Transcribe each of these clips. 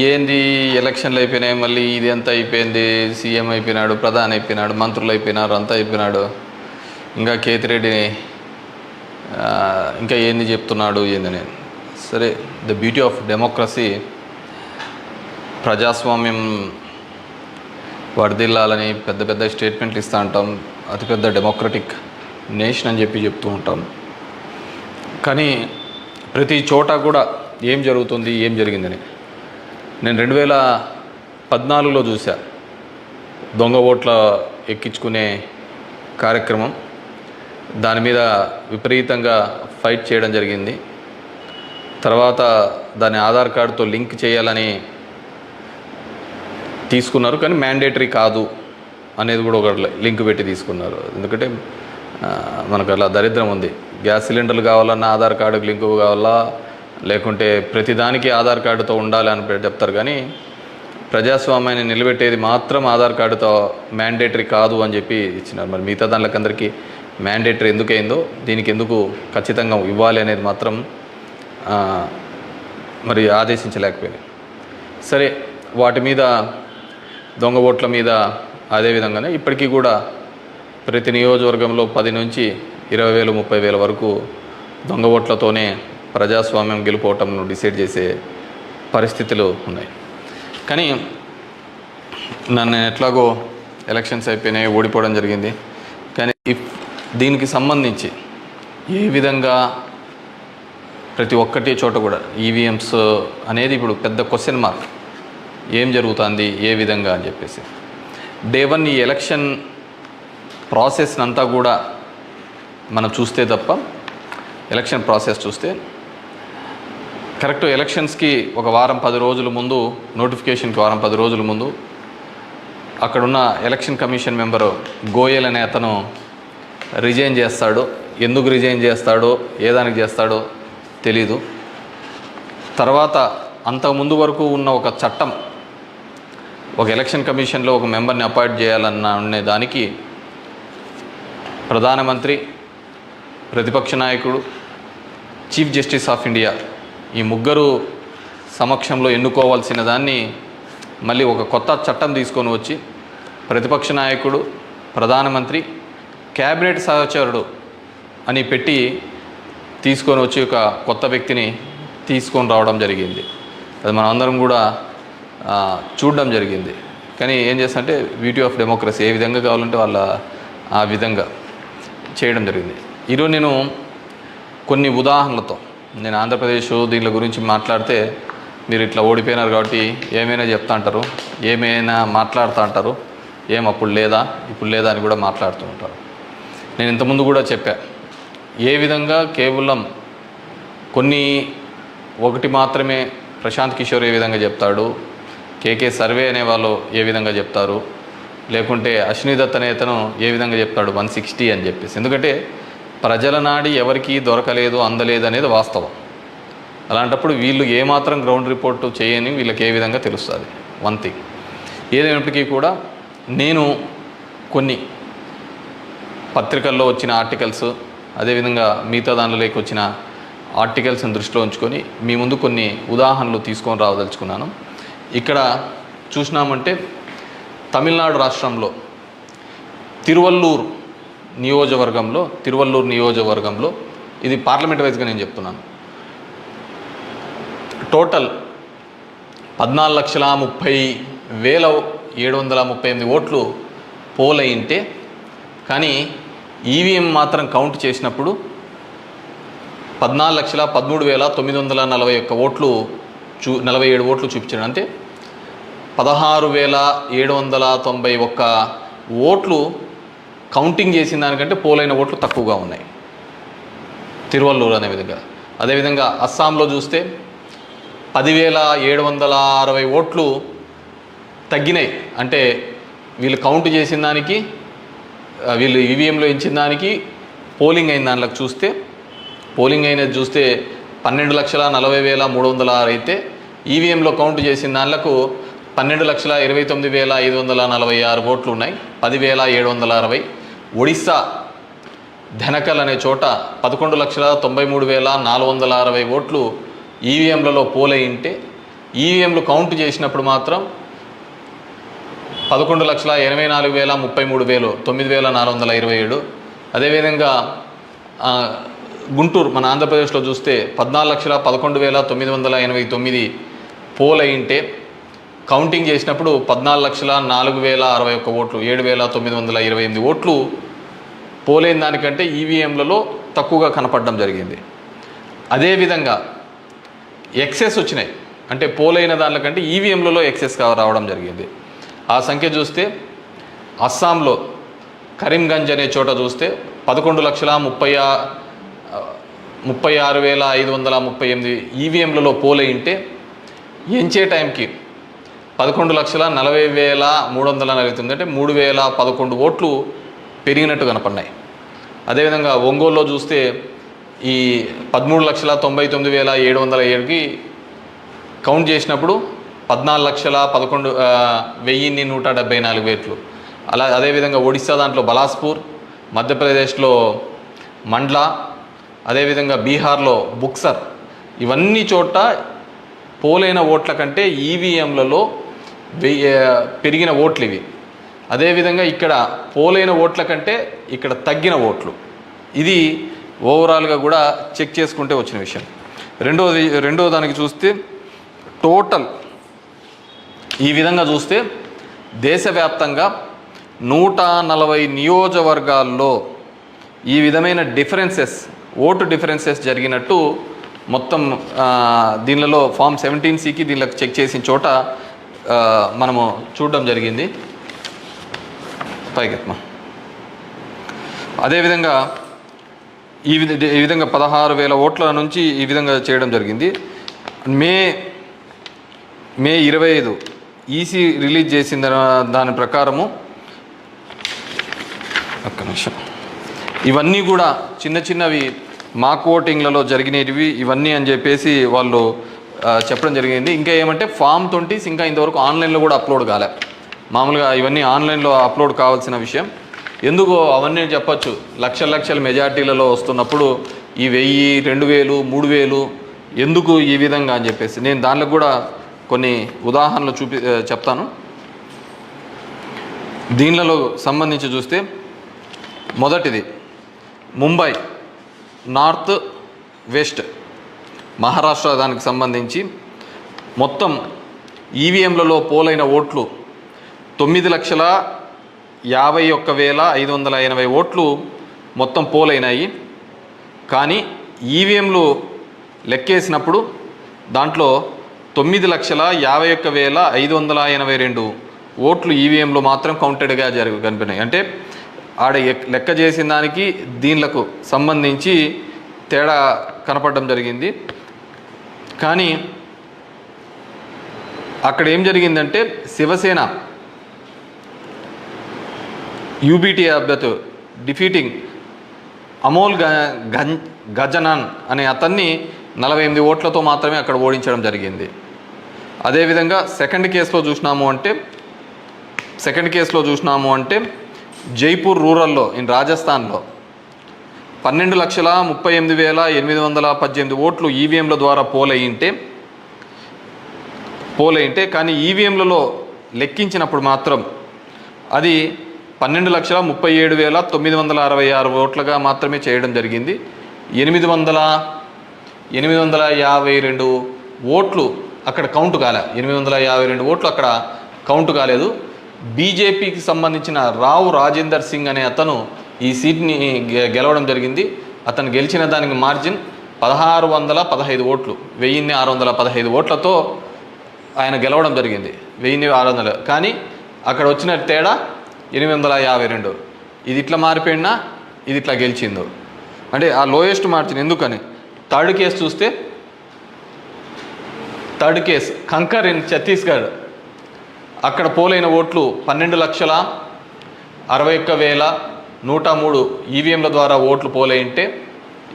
ఏంది ఎలక్షన్లు అయిపోయినాయి, మళ్ళీ ఇది అంతా అయిపోయింది, సీఎం అయిపోయినాడు, ప్రధాని అయిపోయినాడు, మంత్రులు అయిపోయినారు, అంతా అయిపోయినాడు, ఇంకా కేతిరెడ్డిని ఇంకా ఏంది చెప్తున్నాడు ఏందని. సరే, ద బ్యూటీ ఆఫ్ డెమోక్రసీ, ప్రజాస్వామ్యం వర్ధిల్లాలని పెద్ద పెద్ద స్టేట్మెంట్లు ఇస్తూ ఉంటాం, అతిపెద్ద డెమోక్రటిక్ నేషన్ అని చెప్తూ ఉంటాం. కానీ ప్రతి చోట కూడా ఏం జరుగుతుంది, ఏం జరిగిందని నేను 2014లో చూసా. దొంగ ఓట్ల ఎక్కించుకునే కార్యక్రమం, దాని మీద విపరీతంగా ఫైట్ చేయడం జరిగింది. తర్వాత దాన్ని ఆధార్ కార్డుతో లింక్ చేయాలని తీసుకున్నారు, కానీ మ్యాండేటరీ కాదు అనేది కూడా ఒక లింక్ పెట్టి తీసుకున్నారు. ఎందుకంటే మనకు అలా దరిద్రం ఉంది. గ్యాస్ సిలిండర్లు కావాలన్నా ఆధార్ కార్డుకి లింకు కావాలా, లేకుంటే ప్రతిదానికి ఆధార్ కార్డుతో ఉండాలి అని చెప్తారు. కానీ ప్రజాస్వామ్యాన్ని నిలబెట్టేది మాత్రం ఆధార్ కార్డుతో మ్యాండేటరీ కాదు అని చెప్పి ఇచ్చినారు. మరి మిగతా దానిలోకి అందరికీ మ్యాండేటరీ ఎందుకైందో, దీనికి ఎందుకు ఖచ్చితంగా ఇవ్వాలి అనేది మాత్రం మరి ఆదేశించలేకపోయినాయి. సరే, వాటి మీద దొంగ ఓట్ల మీద అదేవిధంగానే ఇప్పటికీ కూడా ప్రతి నియోజకవర్గంలో 10 నుంచి 20,000 30,000 వరకు దొంగ ఓట్లతోనే ప్రజాస్వామ్యం గెలుపోవటంను డిసైడ్ చేసే పరిస్థితులు ఉన్నాయి. కానీ నన్ను ఎట్లాగో ఎలక్షన్స్ అయిపోయినాయి, ఓడిపోవడం జరిగింది. కానీ దీనికి సంబంధించి ఏ విధంగా ప్రతి ఒక్కటి చోట కూడా ఈవీఎంస్ అనేది ఇప్పుడు పెద్ద క్వశ్చన్ మార్క్. ఏం జరుగుతుంది, ఏ విధంగా అని చెప్పేసి డే 1 ఈ ఎలక్షన్ ప్రాసెస్ అంతా కూడా మనం చూస్తే తప్ప, ఎలక్షన్ ప్రాసెస్ చూస్తే కరెక్ట్ ఎలక్షన్స్కి ఒక వారం 10 రోజుల ముందు, నోటిఫికేషన్కి వారం 10 రోజుల ముందు అక్కడున్న ఎలక్షన్ కమిషన్ మెంబరు గోయల్ అనే అతను రిజైన్ చేస్తాడు. ఎందుకు రిజైన్ చేస్తాడో, ఏ దానికి చేస్తాడో తెలీదు. తర్వాత అంతకుముందు వరకు ఉన్న ఒక చట్టం, ఒక ఎలక్షన్ కమిషన్లో ఒక మెంబర్ని అపాయింట్ చేయాలన్న అనే దానికి ప్రధానమంత్రి, ప్రతిపక్ష నాయకుడు, చీఫ్ జస్టిస్ ఆఫ్ ఇండియా ఈ ముగ్గురు సమక్షంలో ఎన్నుకోవాల్సిన దాన్ని మళ్ళీ ఒక కొత్త చట్టం తీసుకొని వచ్చి ప్రతిపక్ష నాయకుడు, ప్రధానమంత్రి, క్యాబినెట్ సహచరుడు అని పెట్టి తీసుకొని వచ్చి ఒక కొత్త వ్యక్తిని తీసుకొని రావడం జరిగింది. అది మనం అందరం కూడా చూడడం జరిగింది. కానీ ఏం చేస్తారంటే బ్యూటీ ఆఫ్ డెమోక్రసీ, ఏ విధంగా కావాలంటే వాళ్ళ ఆ విధంగా చేయడం జరిగింది. ఈరోజు నేను కొన్ని ఉదాహరణలతో, నేను ఆంధ్రప్రదేశ్ దీని గురించి మాట్లాడితే మీరు ఇట్లా ఓడిపోయినారు కాబట్టి ఏమైనా చెప్తా అంటారు, ఏమైనా మాట్లాడుతూ అంటారు, ఏం అప్పుడు లేదా ఇప్పుడు లేదా అని కూడా మాట్లాడుతూ ఉంటారు. నేను ఇంతకుముందు కూడా చెప్పా, ఏ విధంగా కేవలం ఒకటి మాత్రమే ప్రశాంత్ కిషోర్ ఏ విధంగా చెప్తాడు, కేకే సర్వే అనే వాళ్ళు ఏ విధంగా చెప్తారు, లేకుంటే అశ్విని దత్ అనే అతను ఏ విధంగా చెప్తాడు 160 అని చెప్పేసి. ఎందుకంటే ప్రజల నాడి ఎవరికి దొరకలేదు, అందలేదు అనేది వాస్తవం. అలాంటప్పుడు వీళ్ళు ఏమాత్రం గ్రౌండ్ రిపోర్టు చేయని వీళ్ళకి ఏ విధంగా తెలుస్తుంది. వన్ థింగ్ ఏదైనప్పటికీ కూడా నేను కొన్ని పత్రికల్లో వచ్చిన ఆర్టికల్స్, అదేవిధంగా మిగతా దానిలోకి వచ్చిన ఆర్టికల్స్ని దృష్టిలో ఉంచుకొని మీ ముందు కొన్ని ఉదాహరణలు తీసుకొని రావదలుచుకున్నాను. ఇక్కడ చూసినామంటే తమిళనాడు రాష్ట్రంలో తిరువల్లూరు నియోజకవర్గంలో ఇది పార్లమెంట్ వైజ్గా నేను చెప్తున్నాను, టోటల్ 14,30,738 ఓట్లు పోల్ అయింటే, కానీ ఈవీఎం మాత్రం కౌంట్ చేసినప్పుడు 14,13,941 ఓట్లు 47 ఓట్లు చూపించాడు. అంటే 16,791 ఓట్లు కౌంటింగ్ చేసిన దానికంటే పోలైన ఓట్లు తక్కువగా ఉన్నాయి తిరువల్లూరు అనే విధంగా. అదేవిధంగా అస్సాంలో చూస్తే 10,760 ఓట్లు తగ్గినాయి. అంటే వీళ్ళు కౌంట్ చేసిన దానికి, వీళ్ళు ఈవీఎంలో ఇచ్చిన దానికి పోలింగ్ అయిన దానిలోకి చూస్తే, పోలింగ్ అయినది చూస్తే 12,40,306 అయితే ఈవీఎంలో కౌంట్ చేసిన దానిలకు 12,29,546 ఓట్లు ఉన్నాయి, 10,760. ఒడిస్సా ధనకల్ అనే చోట 11,93,460 ఓట్లు ఈవీఎంలలో పోలైంటే ఈవీఎంలు కౌంట్ చేసినప్పుడు మాత్రం 11,84,33,000 9,427. అదేవిధంగా గుంటూరు మన ఆంధ్రప్రదేశ్లో చూస్తే 14,11,989 పోల్ అయింటే కౌంటింగ్ చేసినప్పుడు 14,04,061 ఓట్లు 7,928 ఓట్లు పోలైన దానికంటే ఈవీఎంలలో తక్కువగా కనపడడం జరిగింది. అదేవిధంగా ఎక్సెస్ వచ్చినాయి, అంటే పోలైన దానికంటే ఈవీఎంలలో ఎక్సెస్ రావడం జరిగింది. ఆ సంఖ్య చూస్తే అస్సాంలో కరీంగంజ్ అనే చోట చూస్తే 11,36,538 ఈవీఎంలలో పోలైంటే ఎంచే టైంకి 11,40,349 అంటే 3,011 ఓట్లు పెరిగినట్టు కనపడినాయి. అదేవిధంగా ఒంగోలులో చూస్తే ఈ 13,99,707కి కౌంట్ చేసినప్పుడు 14,11,174 ఓట్లు. అదేవిధంగా ఒడిశా దాంట్లో బలాస్పూర్, మధ్యప్రదేశ్లో మండ్లా, అదేవిధంగా బీహార్లో బుక్సర్, ఇవన్నీ చోట పోలైన ఓట్ల కంటే ఈవీఎంలలో పెరిగిన ఓట్లు ఇవి. అదేవిధంగా ఇక్కడ పోలైన ఓట్ల కంటే ఇక్కడ తగ్గిన ఓట్లు. ఇది ఓవరాల్గా కూడా చెక్ చేసుకుంటే వచ్చిన విషయం. రెండో దానికి చూస్తే టోటల్ ఈ విధంగా చూస్తే దేశవ్యాప్తంగా 140 నియోజకవర్గాల్లో ఈ విధమైన ఓటు డిఫరెన్సెస్ జరిగినట్టు మొత్తం దీనిలో ఫామ్ 17C దీనిలోకి చెక్ చేసిన చోట మనము చూడడం జరిగింది. పైకెత్మా. అదేవిధంగా ఈ విధంగా 16,000 ఓట్ల నుంచి ఈ విధంగా చేయడం జరిగింది. మే 25 ఈసీ రిలీజ్ చేసిన దాని ప్రకారము ఒక్క నిమిషం, ఇవన్నీ కూడా చిన్నవి మాక్ ఓటింగ్లలో జరిగినవి ఇవన్నీ అని చెప్పేసి వాళ్ళు చెప్పడం జరిగింది. ఇంకా ఏమంటే ఫామ్ 20 ఇంకా ఇంతవరకు ఆన్లైన్లో కూడా అప్లోడ్ కాలే. మామూలుగా ఇవన్నీ ఆన్లైన్లో అప్లోడ్ కావాల్సిన విషయం. ఎందుకో అవన్నీ చెప్పచ్చు, లక్షల మెజార్టీలలో వస్తున్నప్పుడు ఈ 1000, 2000, 3000 ఎందుకు ఈ విధంగా అని చెప్పేసి నేను దానిలో కూడా కొన్ని ఉదాహరణలు చెప్తాను. దీనిలో సంబంధించి చూస్తే మొదటిది ముంబై నార్త్ వెస్ట్ మహారాష్ట్ర దానికి సంబంధించి మొత్తం ఈవీఎంలలో పోలైన ఓట్లు 9,51,580 ఓట్లు మొత్తం పోలైనాయి. కానీ ఈవీఎంలు లెక్కేసినప్పుడు దాంట్లో 9,51,582 ఓట్లు ఈవీఎంలో మాత్రం కౌంటెడ్గా కనిపినాయి. అంటే ఆడ లెక్క చేసిన దానికి దీనిలకు సంబంధించి తేడా కనపడడం జరిగింది. కానీ అక్కడ ఏం జరిగిందంటే శివసేన యూబీటీ అభ్యర్థి డిఫీటింగ్ అమోల్ గజనన్ అనే అతన్ని 48 ఓట్లతో మాత్రమే అక్కడ ఓడించడం జరిగింది. అదేవిధంగా సెకండ్ కేసులో చూసినాము అంటే జైపూర్ రూరల్లో రాజస్థాన్లో 12,38,818 ఓట్లు ఈవీఎంల ద్వారా పోలైంటే కానీ ఈవీఎంలలో లెక్కించినప్పుడు మాత్రం అది 12,37,966 ఓట్లుగా మాత్రమే చేయడం జరిగింది. 852 ఓట్లు అక్కడ కౌంట్ కాలే. 852 ఓట్లు అక్కడ కౌంట్ కాలేదు. బీజేపీకి సంబంధించిన రావు రాజేందర్ సింగ్ అనే అతను ఈ సీట్ని గెలవడం జరిగింది. అతను గెలిచిన దానికి మార్జిన్ 1,615 ఓట్లు, 1,615 ఓట్లతో ఆయన గెలవడం జరిగింది. 1,600. కానీ అక్కడ వచ్చిన తేడా 852. ఇది ఇట్లా మారిపోయినా ఇది ఇట్లా గెలిచిందో అంటే ఆ లోయెస్ట్ మార్జిన్. ఎందుకని థర్డ్ కేసు చూస్తే కంకర్ ఇన్ ఛత్తీస్గఢ్ అక్కడ పోలైన ఓట్లు 12,61,103 ఈవీఎంల ద్వారా ఓట్లు పోలైంటే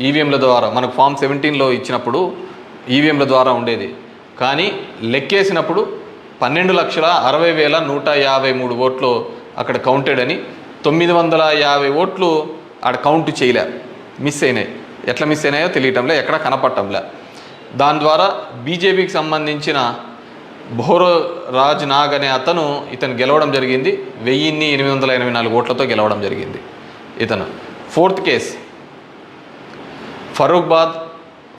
ఈవీఎంల ద్వారా మనకు ఫామ్ 17లో ఇచ్చినప్పుడు ఈవీఎంల ద్వారా ఉండేది. కానీ లెక్కేసినప్పుడు 12,60,153 ఓట్లు అక్కడ కౌంటెడ్ అని 950 ఓట్లు ఆడ కౌంట్ చేయలే, మిస్ అయినాయి. ఎట్లా మిస్ అయినాయో తెలియటంలే, ఎక్కడ కనపడటంలే. దాని ద్వారా బీజేపీకి సంబంధించిన భోరో రాజ్ నాగ్ అనే ఇతను గెలవడం జరిగింది. 1884 ఓట్లతో గెలవడం జరిగింది ఇతను. 4th case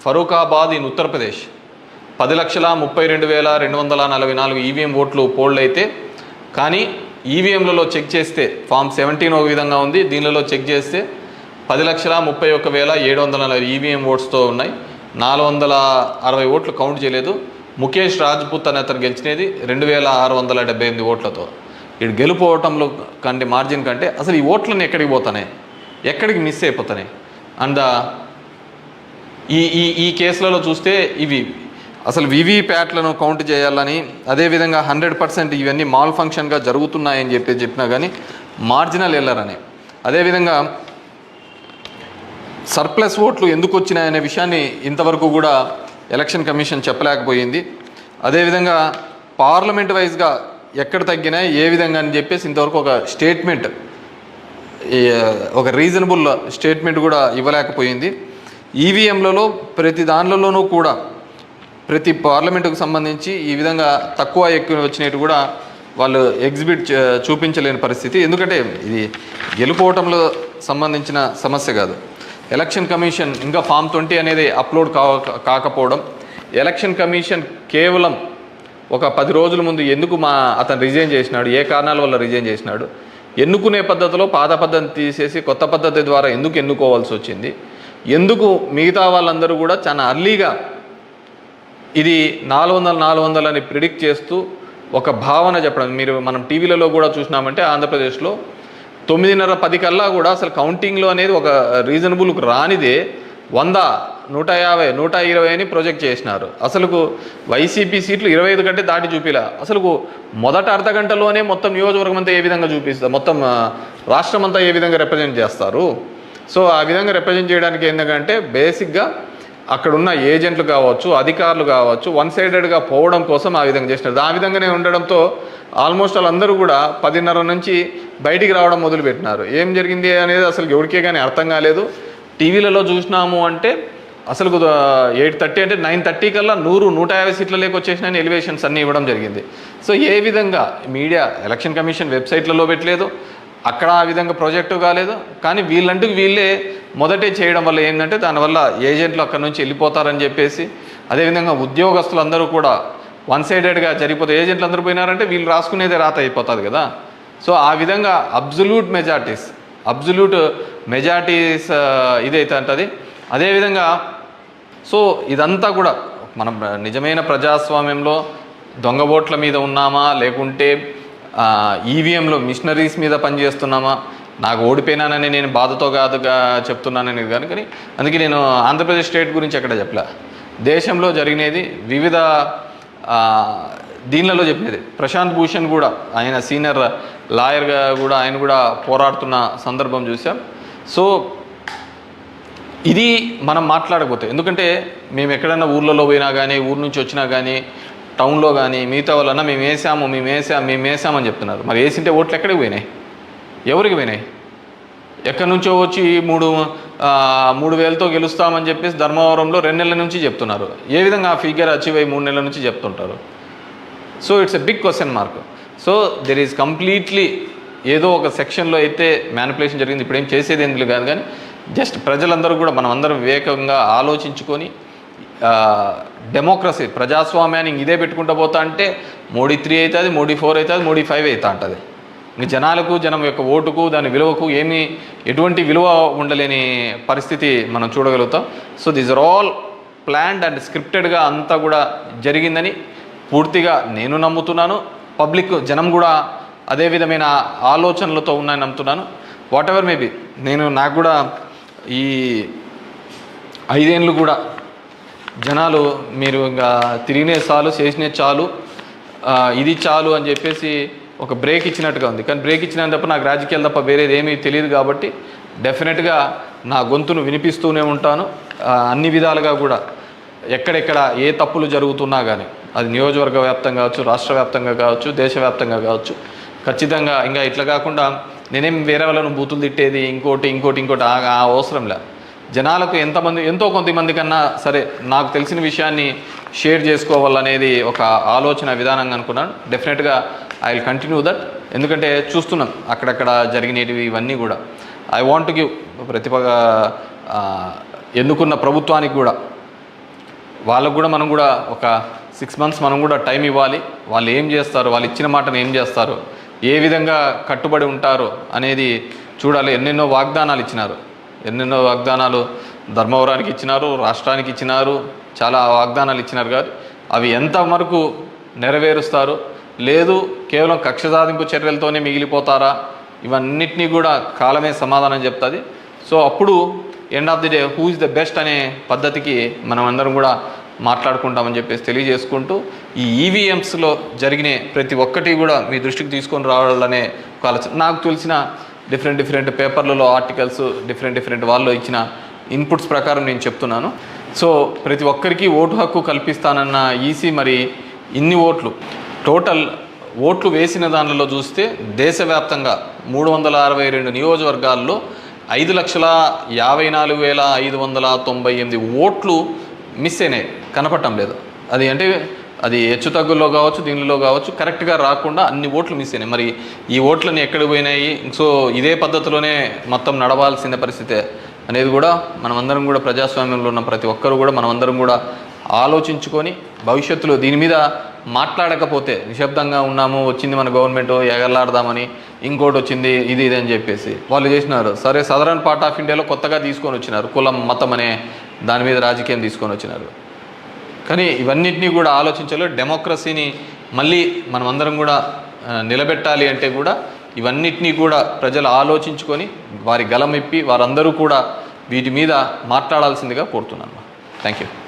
Farrukhabad in Uttar Pradesh. 10,32,244 EVM ఓట్లు పోల్డ్ అయితే, కానీ ఈవీఎంలలో చెక్ చేస్తే ఫామ్ 17 ఒక విధంగా ఉంది, దీనిలో చెక్ చేస్తే 10,31,740 ఈవీఎం ఓట్స్తో ఉన్నాయి. 460 ఓట్లు కౌంట్ చేయలేదు. ముఖేష్ రాజ్పుత్ అనే అతను గెలిచినది 2,678 ఓట్లతో. ఇటు గెలుపోవటంలో కంటే మార్జిన్ కంటే అసలు ఈ ఓట్లన్నీ ఎక్కడికి పోతున్నాయి, ఎక్కడికి మిస్ అయిపోతున్నాయి. అండ్ ఈ కేసులలో చూస్తే ఇవి అసలు వివిప్యాట్లను కౌంట్ చేయాలని, అదేవిధంగా 100% ఇవన్నీ మాల్ ఫంక్షన్గా జరుగుతున్నాయని చెప్పినా కానీ మార్జినల్ ఎర్రర్ అని, అదేవిధంగా సర్ప్లస్ ఓట్లు ఎందుకు వచ్చినాయనే విషయాన్ని ఇంతవరకు కూడా ఎలక్షన్ కమిషన్ చెప్పలేకపోయింది. అదేవిధంగా పార్లమెంట్ వైజ్గా ఎక్కడ తగ్గినాయి ఏ విధంగా అని చెప్పేసి ఇంతవరకు ఒక స్టేట్మెంట్, ఒక రీజనబుల్ స్టేట్మెంట్ కూడా ఇవ్వలేకపోయింది. ఈవీఎంలలో ప్రతి దానిలోనూ కూడా ప్రతి పార్లమెంటుకు సంబంధించి ఈ విధంగా తక్కువ ఎక్కువ వచ్చినట్టు కూడా వాళ్ళు చూపించలేని పరిస్థితి. ఎందుకంటే ఇది గెలుపోవటంలో సంబంధించిన సమస్య కాదు. ఎలక్షన్ కమిషన్ ఇంకా ఫామ్ 20 అనేది అప్లోడ్ కాకపోవడం, ఎలక్షన్ కమిషన్ కేవలం ఒక 10 రోజుల ముందు ఎందుకు అతను రిజైన్ చేసినాడు, ఏ కారణాల వల్ల రిజైన్ చేసినాడు, ఎన్నుకునే పద్ధతిలో పాత పద్ధతిని తీసేసి కొత్త పద్ధతి ద్వారా ఎందుకు ఎన్నుకోవాల్సి వచ్చింది, ఎందుకు మిగతా వాళ్ళందరూ కూడా చాలా అర్లీగా ఇది 400 అని ప్రిడిక్ట్ చేస్తూ ఒక భావన చెప్పడం. మనం టీవీలలో కూడా చూసినామంటే ఆంధ్రప్రదేశ్లో 9:30, 10 కల్లా కూడా అసలు కౌంటింగ్లో అనేది ఒక రీజనబుల్కి రానిదే 100, 150, 120 అని ప్రొజెక్ట్ చేసినారు. అసలుకు వైసీపీ సీట్లు 25 కంటే దాటి చూపిలా. అసలుకు మొదట అర్ధ గంటలోనే మొత్తం నియోజకవర్గం అంతా ఏ విధంగా చూపిస్తారు, మొత్తం రాష్ట్రం అంతా ఏ విధంగా రిప్రజెంట్ చేస్తారు. సో ఆ విధంగా రిప్రజెంట్ చేయడానికి ఏంటంటే బేసిక్గా అక్కడున్న ఏజెంట్లు కావచ్చు, అధికారులు కావచ్చు, వన్ సైడెడ్గా పోవడం కోసం ఆ విధంగా చేసినారు. ఆ విధంగానే ఉండడంతో ఆల్మోస్ట్ వాళ్ళందరూ కూడా 10:30 నుంచి బయటికి రావడం మొదలుపెట్టినారు. ఏం జరిగింది అనేది అసలు ఎవరికే కానీ అర్థం కాలేదు. టీవీలలో చూసినాము అంటే అసలు 8:30 అంటే 9:30 కల్లా 100, 150 సీట్ల లేక వచ్చేసిన ఎలివేషన్స్ అన్నీ ఇవ్వడం జరిగింది. సో ఏ విధంగా మీడియా ఎలక్షన్ కమిషన్ వెబ్సైట్లలో పెట్టలేదు, అక్కడ ఆ విధంగా ప్రాజెక్టు కాలేదు. కానీ వీళ్ళే మొదటే చేయడం వల్ల ఏంటంటే దానివల్ల ఏజెంట్లు అక్కడ నుంచి వెళ్ళిపోతారని చెప్పేసి, అదేవిధంగా ఉద్యోగస్తులు అందరూ కూడా వన్ సైడెడ్గా జరిగిపోతే ఏజెంట్లు అందరూ పోయినారంటే వీళ్ళు రాసుకునేదే రాత అయిపోతుంది కదా. సో ఆ విధంగా అబ్జల్యూట్ మెజారిటీస్ ఇదైతే అంటది. అదేవిధంగా సో ఇదంతా కూడా మనం నిజమైన ప్రజాస్వామ్యంలో దొంగ ఓట్ల మీద ఉన్నామా, లేకుంటే ఈవీఎంలో మిషనరీస్ మీద పనిచేస్తున్నామా, నాకు ఓడిపోయినానని నేను బాధతో కాదుగా చెప్తున్నానని కానీ అందుకే నేను ఆంధ్రప్రదేశ్ స్టేట్ గురించి ఎక్కడ చెప్పలే. దేశంలో జరిగినది వివిధ దీనిలలో చెప్పినది. ప్రశాంత్ భూషణ్ కూడా ఆయన సీనియర్ లాయర్గా కూడా ఆయన కూడా పోరాడుతున్న సందర్భం చూసాం. సో ఇది మనం మాట్లాడకపోతే, ఎందుకంటే మేము ఎక్కడైనా ఊర్లలో పోయినా కానీ, ఊరు నుంచి వచ్చినా కానీ, టౌన్లో కానీ మిగతా వాళ్ళన్నా మేము వేసామని చెప్తున్నారు. మరి వేసింటే ఓట్లు ఎక్కడికి పోయినాయి, ఎవరికి పోయినాయి? ఎక్కడి నుంచో వచ్చి 3,000తో గెలుస్తామని చెప్పేసి ధర్మవరంలో 2 నెలల నుంచి చెప్తున్నారు. ఏ విధంగా ఆ ఫిగర్ అచీవ్ అయ్యి 3 నెలల నుంచి చెప్తుంటారు? So it's a big question mark. So there is completely ఏదో ఒక సెక్షన్లో అయితే మ్యానిపులేషన్ జరిగింది. ఇప్పుడు ఏం చేసేది ఎందుకు కాదు, కానీ జస్ట్ ప్రజలందరూ కూడా మనం అందరం వివేకంగా ఆలోచించుకొని డెమోక్రసీ ప్రజాస్వామ్యాన్ని ఇదే పెట్టుకుంటూ పోతా అంటే మోడీ 3 అవుతుంది, మోడీ 4 అవుతుంది, మోడీ 5 అవుతా ఉంటుంది. ఇంక జనం యొక్క ఓటుకు దాని విలువకు ఎటువంటి విలువ ఉండలేని పరిస్థితి మనం చూడగలుగుతాం. So these are all planned and స్క్రిప్టెడ్గా అంతా కూడా జరిగిందని పూర్తిగా నేను నమ్ముతున్నాను. పబ్లిక్ జనం కూడా అదే విధమైన ఆలోచనలతో ఉన్నాయని నమ్ముతున్నాను. వాట్ ఎవర్ మేబీ నాకు కూడా ఈ 5 ఏళ్ళు కూడా జనాలు మీరు ఇంకా తిరిగినే చాలు, చేసినే చాలు, ఇది చాలు అని చెప్పేసి ఒక బ్రేక్ ఇచ్చినట్టుగా ఉంది. కానీ బ్రేక్ ఇచ్చినంత తప్ప నాకు రాజకీయాలు తప్ప వేరేది ఏమీ తెలియదు కాబట్టి డెఫినెట్గా నా గొంతును వినిపిస్తూనే ఉంటాను. అన్ని విధాలుగా కూడా ఎక్కడెక్కడ ఏ తప్పులు జరుగుతున్నా కానీ, అది నియోజకవర్గ వ్యాప్తంగా కావచ్చు, రాష్ట్ర వ్యాప్తంగా కావచ్చు, దేశవ్యాప్తంగా కావచ్చు, ఖచ్చితంగా ఇంకా ఇట్లా కాకుండా నేనేం వేరే వాళ్ళను బూతులు తిట్టేది ఇంకోటి అవసరం లే. జనాలకు ఎంతో కొంతమంది కన్నా సరే నాకు తెలిసిన విషయాన్ని షేర్ చేసుకోవాలనేది ఒక ఆలోచన విధానంగా అనుకున్నాను. డెఫినెట్గా ఐ విల్ కంటిన్యూ దట్. ఎందుకంటే చూస్తున్నాం అక్కడక్కడ జరిగినవి ఇవన్నీ కూడా. ఐ వాంట్ టు గివ్ ఎన్నుకున్న ప్రభుత్వానికి కూడా, వాళ్ళకు కూడా మనం కూడా ఒక 6 months మనం కూడా టైం ఇవ్వాలి. వాళ్ళు ఏం చేస్తారు, వాళ్ళు ఇచ్చిన మాటను ఏం చేస్తారు, ఏ విధంగా కట్టుబడి ఉంటారు అనేది చూడాలి. ఎన్నెన్నో వాగ్దానాలు ధర్మవరానికి ఇచ్చినారు, రాష్ట్రానికి ఇచ్చినారు, చాలా వాగ్దానాలు ఇచ్చినారు. కాదు అవి ఎంతవరకు నెరవేరుస్తారు, లేదు కేవలం కక్ష సాధింపు చర్యలతోనే మిగిలిపోతారా, ఇవన్నిటినీ కూడా కాలమే సమాధానం చెప్తుంది. సో అప్పుడు end of the day who is the best అనే పద్ధతికి మనం అందరం కూడా మాట్లాడుకుంటామని చెప్పేసి తెలియజేసుకుంటూ, ఈ ఈవీఎంస్లో జరిగిన ప్రతి ఒక్కటి కూడా మీ దృష్టికి తీసుకొని రావాలనే ఒక ఆలోచన. నాకు తెలిసిన డిఫరెంట్ పేపర్లలో ఆర్టికల్స్ డిఫరెంట్ వాళ్ళు ఇచ్చిన ఇన్పుట్స్ ప్రకారం నేను చెప్తున్నాను. సో ప్రతి ఒక్కరికి ఓటు హక్కు కల్పిస్తానన్న ఈసీ మరి ఇన్ని టోటల్ ఓట్లు వేసిన దానిలో చూస్తే దేశవ్యాప్తంగా 362 నియోజకవర్గాల్లో 5,54,598 ఓట్లు మిస్ అయినాయి, కనపడటం లేదు. అది అంటే అది హెచ్చుతగ్గుల్లో కావచ్చు, దీనిలో కావచ్చు, కరెక్ట్గా రాకుండా అన్ని ఓట్లు మిస్ అయినాయి. మరి ఈ ఓట్లని ఎక్కడికి పోయినాయి? సో ఇదే పద్ధతిలోనే మొత్తం నడవాల్సిన పరిస్థితే అనేది కూడా మనమందరం కూడా, ప్రజాస్వామ్యంలో ఉన్న ప్రతి ఒక్కరు కూడా మనమందరం కూడా ఆలోచించుకొని భవిష్యత్తులో దీని మీద మాట్లాడకపోతే, నిశ్శబ్దంగా ఉన్నాము, వచ్చింది మన గవర్నమెంట్ ఎగలాడదామని, ఇంకోటి వచ్చింది ఇది అని చెప్పేసి వాళ్ళు చేసినారు. సరే, సదరన్ పార్ట్ ఆఫ్ ఇండియాలో కొత్తగా తీసుకొని వచ్చినారు, కులం మతం అనే దాని మీద రాజకీయం తీసుకొని వచ్చినారు. కానీ ఇవన్నిటినీ కూడా ఆలోచించాలి. డెమోక్రసీని మళ్ళీ మనమందరం కూడా నిలబెట్టాలి అంటే కూడా ఇవన్నిటినీ కూడా ప్రజలు ఆలోచించుకొని వారి గలం ఇప్పి వారందరూ కూడా వీటి మీద మాట్లాడాల్సిందిగా కోరుతున్నాను. Thank you.